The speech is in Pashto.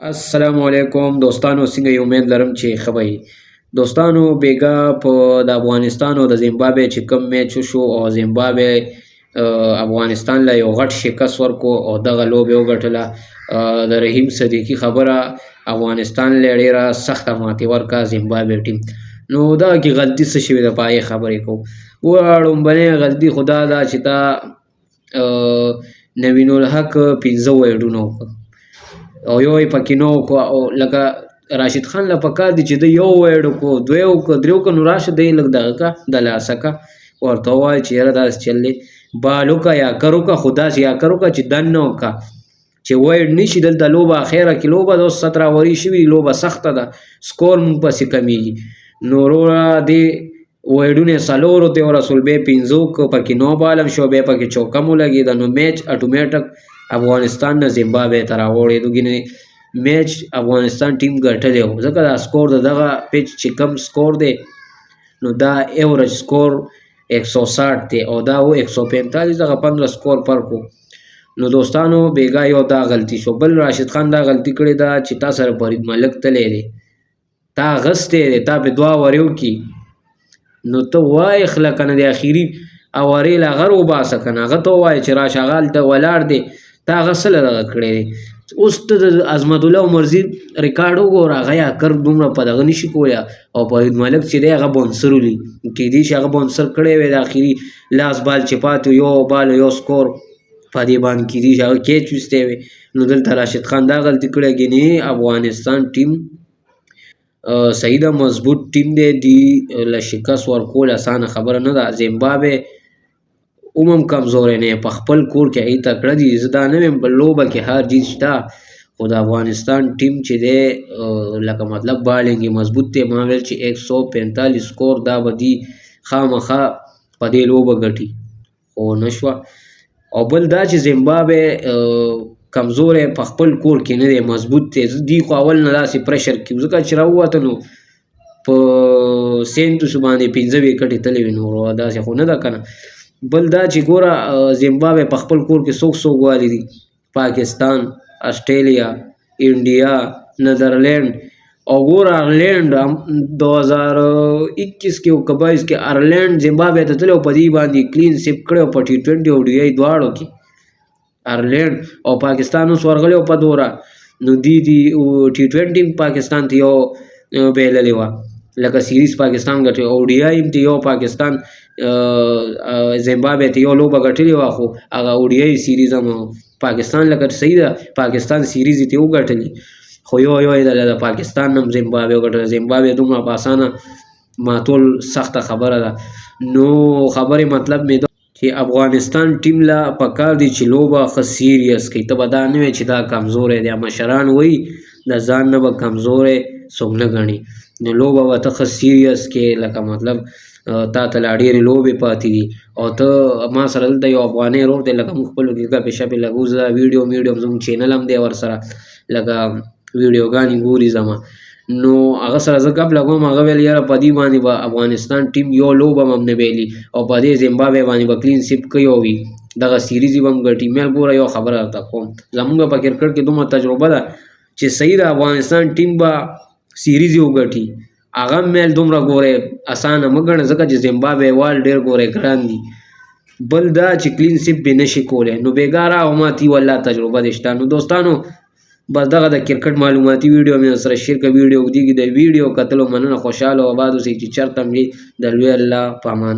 السلام علیکم دوستانو، څنګه یې؟ امید لرم چې ښه به یې. دوستانو بیګا په د افغانستان او د زیمبابوې چې کوم میچ وشو او زیمبابوې افغانستان له یو غټ شکست ورکو او دغه لوبې وګټله. د رحیم صدیقي خبره، افغانستان له ډېره سخته ماتې ورکړه زیمبابوې ټیم. نو دغه کې غلطي څه شوې ده په هغې خبرې کوو. ګوره لومبنۍ غلطي خو دا ده چې دا نوین الحق 15 وایډونه وکړه او یو یې پکې نه وکړو. لکه راشد خان له پکار دي چې د یو وایډ وکړو، دوی وکړه، درې وکړه، نو راشه دی لږ دغه کړه، د لاسه کړه، ورته ووایه چې یاره داسې چل دی، بال وکړه یا کر وکړه، خو داسې یا کر وکړه چې دننه وکړه چې وایډ نه شي. دلته لوبه اخره کې لوبه ده، اوس 17 اووري شوي، لوبه سخته ده، سکور مونږ پسې کمیږي. نو وروره دې وایډونه یې څلورو ته ورسول، بیا یې 15 وکړه، پکې 9 بال هم شو، بیا پکې چوکه هم ولګېده. نو میچ اټومیټک افغانستان نه زیمبابوې ته راوړېدو. ګینې میچ افغانستان ټیم ګټلی و، ځکه دا سکور د دغه پیچ چې کم سکور دی نو دا ایوریج سکور 160 دی او دا و 145، دغه 15 سکور فرق و. نو دوستانو بیګا یو دا غلطي شو. بل راشد خان دا غلطي کړې ده چې تا سره فرید ملک تلی دی، تا اغستی دی، تا پې 2 اوورې وکړي، نو ته ووایې خله که نه د اخري اوورې له هغه وباسه که نه، هغه ته ووایه چې راشه هغه هلته ولاړ دی، تا هغه څه له دغه کړی دی. اوس ته د عظمت الله عمرزي ریکارډ وګوره، هغه یې اکر دومره په دغه نشي کولی، او فرید ملک چې دی هغه بونسر ولي، کیدای شي هغه بونسر کړی وی د اخري لاس بال چې پاتې یو بال یو سکور په دې باندې کیدای شي هغه کیچ ویستی وی. نو دلته راشد خان دا غلطي کړې. ګینې افغانستان ټیم صحیح ده، مضبوط ټیم دی، دی له شکست ورکول اسانه خبره نه ده. زیمبابوې هم کمزوری نه، په خپل کور کې هغې تکړه دي. زه دا نه ویم په لوبه کې هار جیت شته، خو د افغانستان ټیم چې دی لکه مطلب بالنګ یې مضبوط دی. ما ویل چې 145 سکور دا به دي خامخا په دې لوبه ګټي، خو نه شوه. او بل دا چې زیمبابوې کمزوری په خپل کور کې نه دی، مضبوط دی. دی خو اول نه داسې پرشر کړي، ځکه چې راووته نو په سینتوس باندې 15 وکټې تللې وي، نو داسې خو نه ده که نه. بل دا چې ګوره زیمبابوې په خپل کور کې څوک والي دي، پاکستان، اسټرالیا، انډیا، نیدرلینډ، او ګوره ارلینډ 2021 کې او 22 کې ارلینډ زیمبابوې ته تللی او په دې باندې کلین سیپ کړی او په T20 او ډي آی دواړو کې ارلینډ او پاکستان اوس ورغلی او په دوره. نو دی T20 پاکستان ته یو بایللې وه، لکه سیریز پاکستان ګټي، او ډي آی هم ته یو پاکستان زیمبابوې ته یو لوبه ګټلې وه، خو هغه او ډي آی سیریز هم پاکستان لکه صحیح ده، پاکستان سیریز یې ته وګټلې، خو یو یې د پاکستان هم زیمبابوې وګټله. زیمبابوې دومره په اسانه ماتول سخته خبره ده. نو خبرې مطلب مې ده چې افغانستان ټیم له پکار دی چې لوبه ښه سیریس کړي. ته به دا نه وایې چې دا کمزوری دی، مشران وایي د ځان نه به کمزوری څوک نه ګڼي، نو لوبه به ته ښه سیریس کې، لکه مطلب تا ته لا ډېرې لوبې پاتې دي او ته ما سره دلته یو افغانی ورور دی، لکه موږ خپلو کې ګپې شپې لګو، زه ویډیو میډیو زموږ چینل هم دی ورسره، لکه ویډیوګانې ګوري زما، نو هغه سره زه ګپ لګوم. هغه ویل یاره په دې باندې به افغانستان ټیم یو لوبه هم نه بایلي او په دې زیمبابوې باندې به کلین سیپ کوي او وي دغه سیریز یې به هم ګټي. مې ګوره یو خبره درته کوم، زموږ په کرکټ کې دومره تجربه ده چې صحیح ده افغانستان ټیم به سیریز یې وګټي، هغه میل دومره ګورې اسانه مه ګڼه، ځکه چې زیمبابوې وال ډېر ګورې ګران دي. بل دا چې کلین سیپ بې نشي کولی، نو بېګا راوماتي والله تجربه دې شته. نو دوستانو بس دغه د کرکټ معلوماتي ویډیو مې سره شیر کړه. ویډیو اوږدېږي، د ویډیو کتلو مننه، خوشحاله او آباد اوسئ چې چېرته هم وي. د لوی الله په امان.